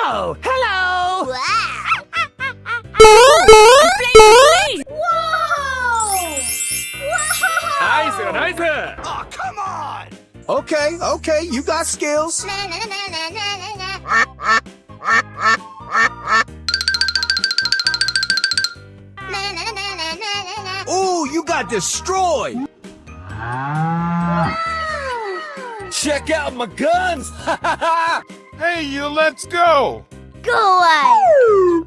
Oh, hello! 나이스, 나이스. Oh, come on! Okay, okay, you got skills. Ooh, you got destroyed. Check out my guns! Hey, you, let's go. Go away!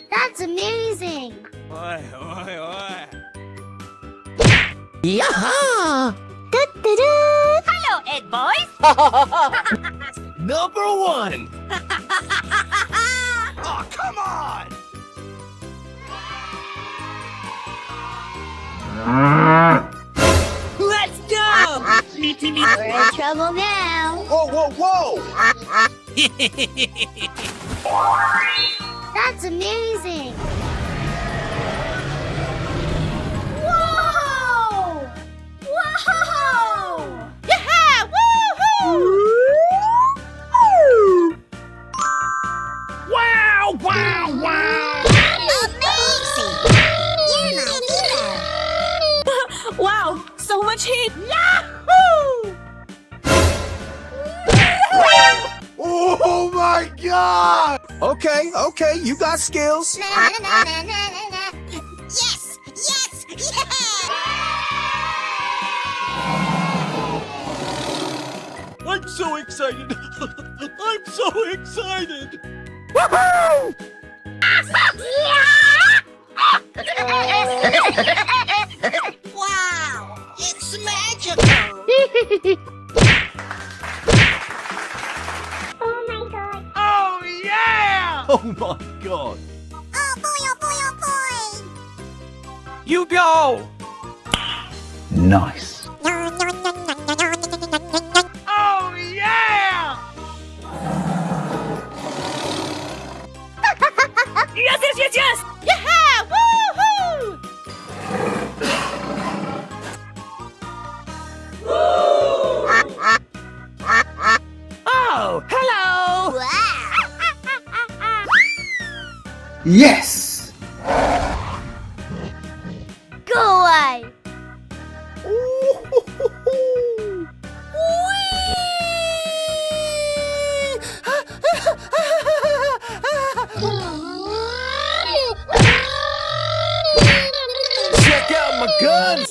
That's amazing! Oi, oi, oi. Yaha! Hello, Ed boys! Number one! Oh, come on! Let's go! We're in trouble now. Whoa, whoa, whoa! That's amazing! Whoa! Whoa! Yeah! Woohoo! Wow, wow, wow. Amazing! You're my hero! Wow, so much heat! Oh my God! Okay, okay, you got skills. Yes! Yes! Yeah! I'm so excited! I'm so excited! Wow! It's magical! Oh my god! Oh, yeah. Oh my god! Oh boy, oh boy, oh boy! You go. Nice. Oh, yeah. Yes, yes, yes, yes! Yeah! Woohoo! Oh, hello! Wow! Yes! Go away! Check out my guns!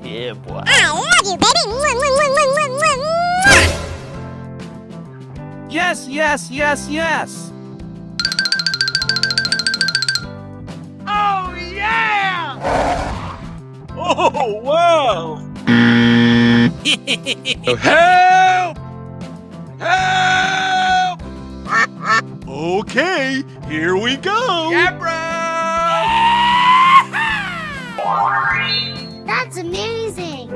Yeah, boy. I love you, baby! Yes, yes, yes, yes. Oh, yeah. Oh, wow! Help! Help! Okay, here we go! That's amazing!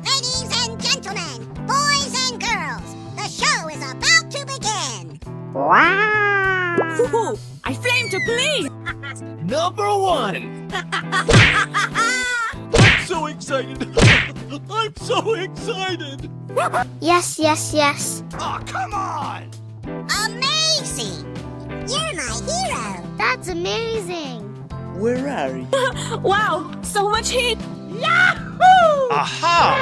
Ladies and gentlemen, boys and girls, the show is about to begin! Wow! Woohoo! I flame to please! Number one! I'm so excited! I'm so excited! Yes, yes, yes. Oh, come on! Amazing! You're my hero! That's amazing! Where are you? Wow, so much heat! Yahoo! Aha!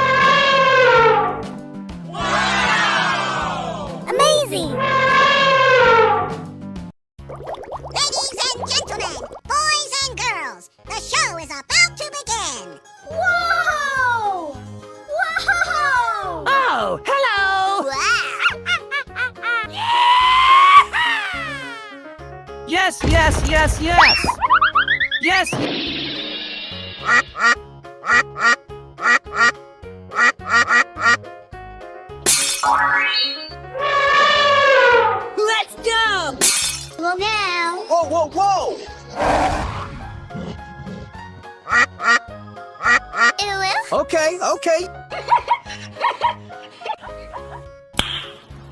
Amazing! Ladies and gentlemen, boys and girls, the show is about to begin! Whoa! Whoa! Oh, hello! Wow! Yes, yes, yes, yes. Yes. Let's go! Well now, Whoa, whoa, whoa! Okay, okay.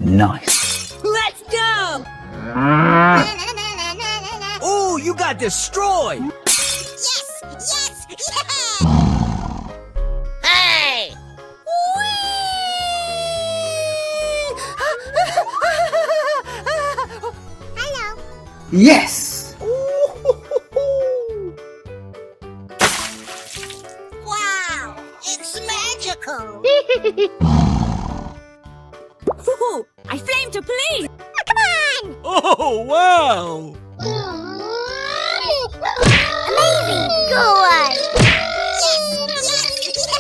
Nice. Let's go! na, na, na, got destroyed! Yes! Yes! Yes! Hey! Hello. Yes! Wow! It's magical! Woohoo! I flame to police! Come on! Oh, wow! Amazing! Go on! Yes! Yes! Yes!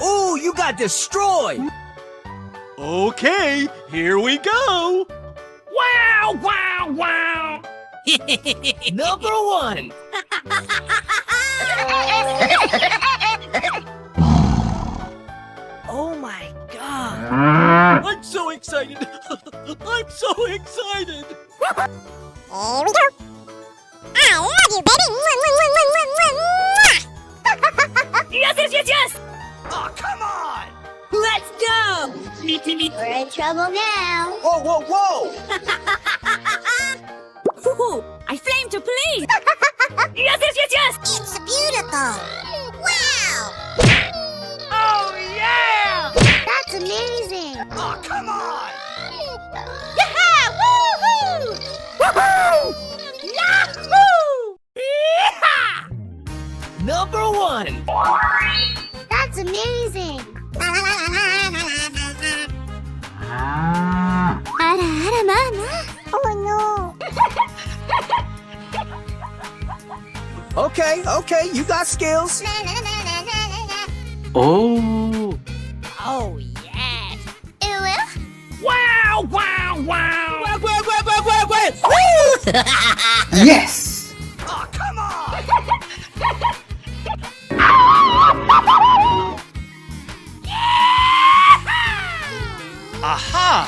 Oh, you got destroyed! Okay, here we go! Wow, wow, wow! Number one! Oh my god! I'm so excited! I'm so excited! Here we go! I love you, baby! Yes, yes, yes, yes! Oh, come on! Let's go! We're in trouble now! Whoa, whoa, whoa! Woohoo! I flame to police! Yes, yes, yes, yes! It's beautiful! Wow! Oh, yeah! That's amazing! Oh, come on! Yeah! Woohoo! Woohoo! Yahoo! Number one! That's amazing! Oh no! Okay, okay, you got skills. Oh! Oh, yes! Wow, wow, wow! Yes! Oh, come on! Aha!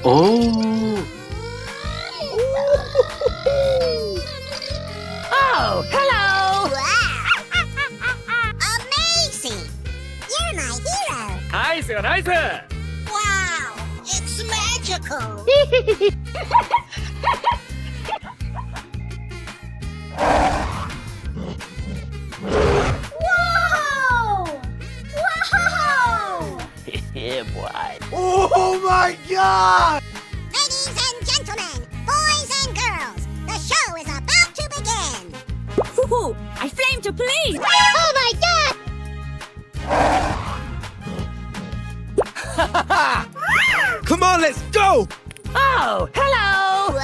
Oh! Oh, hello! Amazing! You're my hero! Nice, nice! Wow! It's magical! Whoa! Whoa! Yeah, boy. Oh my god! Ladies and gentlemen, boys and girls, the show is about to begin! Woohoo! I flame to police! Oh my god! Come on, let's go! Oh, hello!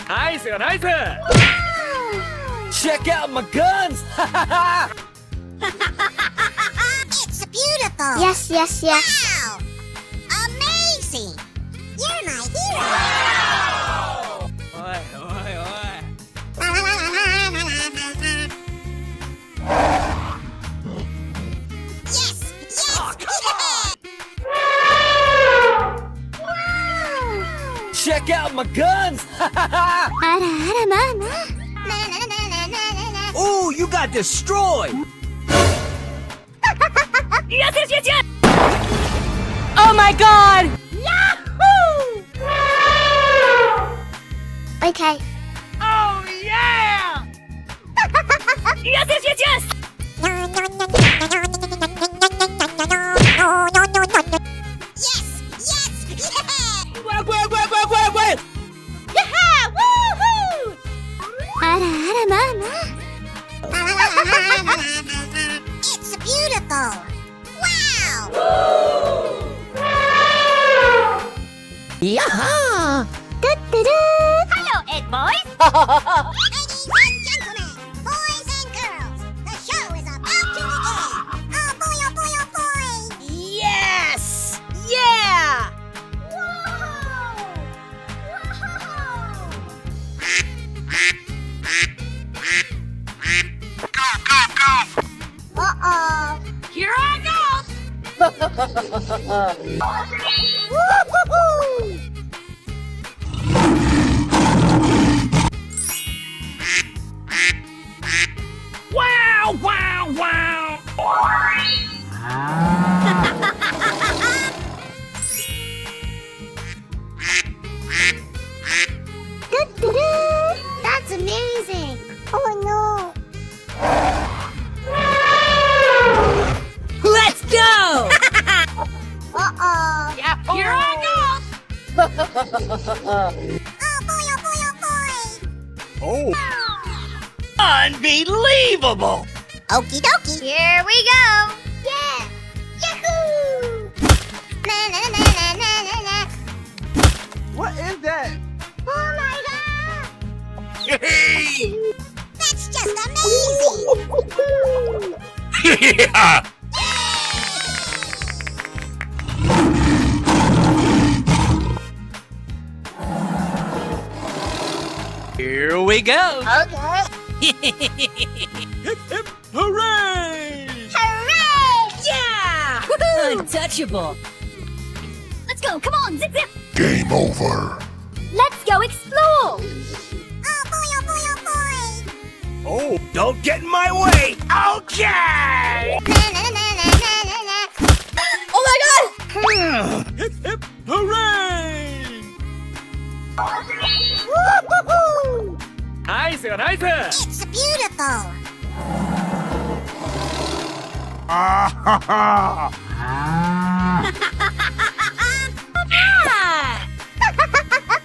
Nice, nice! Check out my guns! It's beautiful! Yes, yes, yes. Wow! Amazing! You're my hero! Oi, oi, oi. Yes! Yes! Check out my guns! Oh, you got destroyed! Yes, yes, yes, yes! Oh my god! Yahoo! Okay. Oh, yeah! Yes, yes, yes, yes! Yes! Yes! Yes! Yeah! Woohoo! It's beautiful! Wow! Yaha! Hello, Ed boys! Ladies and gentlemen, boys and girls, the show is about to begin! Oh boy, oh boy, oh boy! Yes! Yeah! Uh-oh! Here I go! Woo-hoo-hoo! Wow, wow, wow! boy, oh boy, oh boy! Oh. Unbelievable! Okie dokie. Here we go. Yeah! Yahoo! Na na na na na na na. What is that? Oh my god! Hey! That's just amazing! Yeah! Here we go. Okay. Hip, hip, hooray! Hooray! Yeah! Untouchable. Let's go. Come on, zip zip. Game over. Let's go explore. Oh boy, oh boy, oh boy! Oh, don't get in my way! Okay! Na na na na na na na. Oh my god. Hip, hip, hooray! Woo-hoo-hoo! Nice, nice. It's beautiful! Ah ha ha.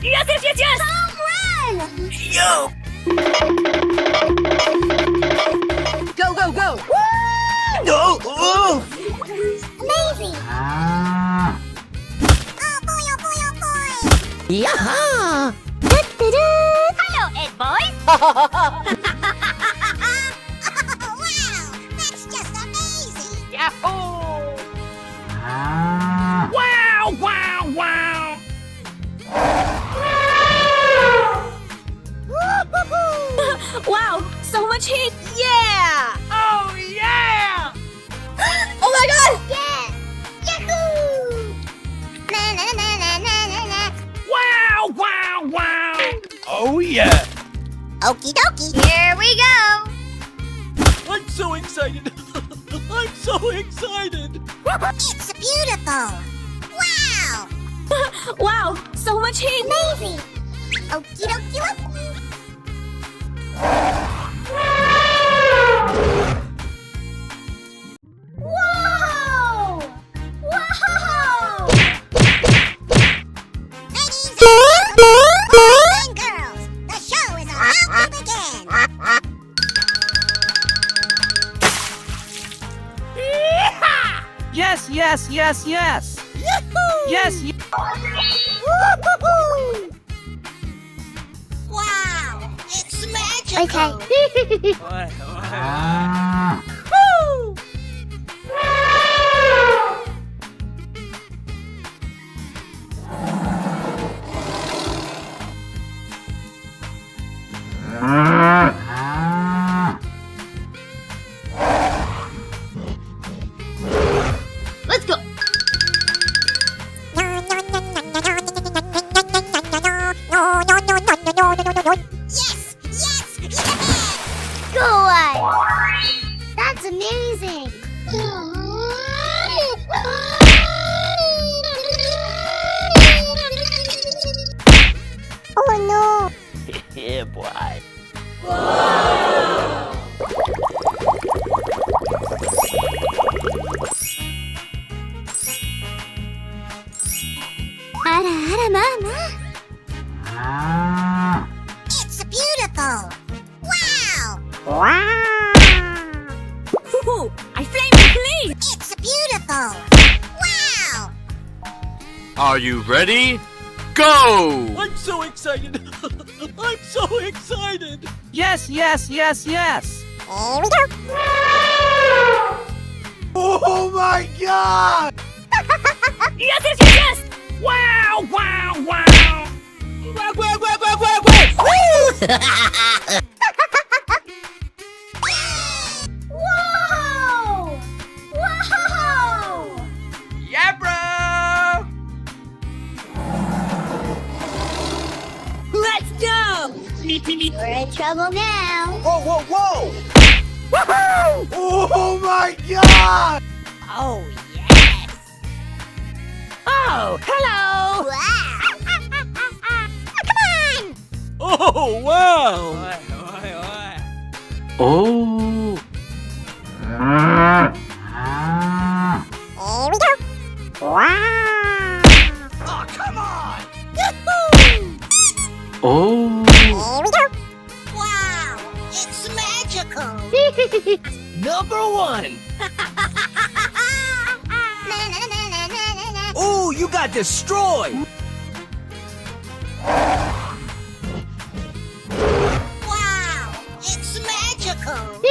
Yes, yes, yes, yes! Home run! Yo! Go, go, go! No! Oh! Amazing! Oh boy, oh boy, oh boy! Yaha! Hello, Ed boys. Oh wow! That's just amazing! Yahoo! Wow, wow, wow. Woo-hoo-hoo! Wow, so much heat! Yeah! Oh, yeah. Oh my god. Yeah! Yahoo! Na na na na na na na. Wow, wow, wow. Oh, yeah! Okie dokie! Here we go. I'm so excited! I'm so excited! It's beautiful! Wow! Wow, so much heat! Amazing! Okie dokie dokie! Whoa! Whoa! Ladies and girls, the show is about to begin! Yes, yes, yes, yes. Yes, Woo-hoo-hoo! Wow! It's magical! Okay. Woo! Let's go. Yes! Yes! Yes! Go away. That's amazing. Oh no! Yeah, boy. Ara ara mama. It's beautiful! Wow! Woohoo! I flame please! It's beautiful! Wow! Are you ready? Go! I'm so excited! I'm so excited! Yes, yes, yes, yes. Here we go! Oh my god! Yes, yes, yes, yes! Wow, wow, wow. Wow, wow, wow, wow, wow, wow! Whoa! Whoa! Yeah, bro. Let's go! We're in trouble now. Whoa, whoa, whoa! Oh my god! Oh, yes! Oh, hello! Wow! Come on! Oh, wow! Oh. Here we go! Wow! Oh, come on! Oh. Here we go. Wow, it's magical. Number 1. Ooh, you got destroyed. Wow, it's magical.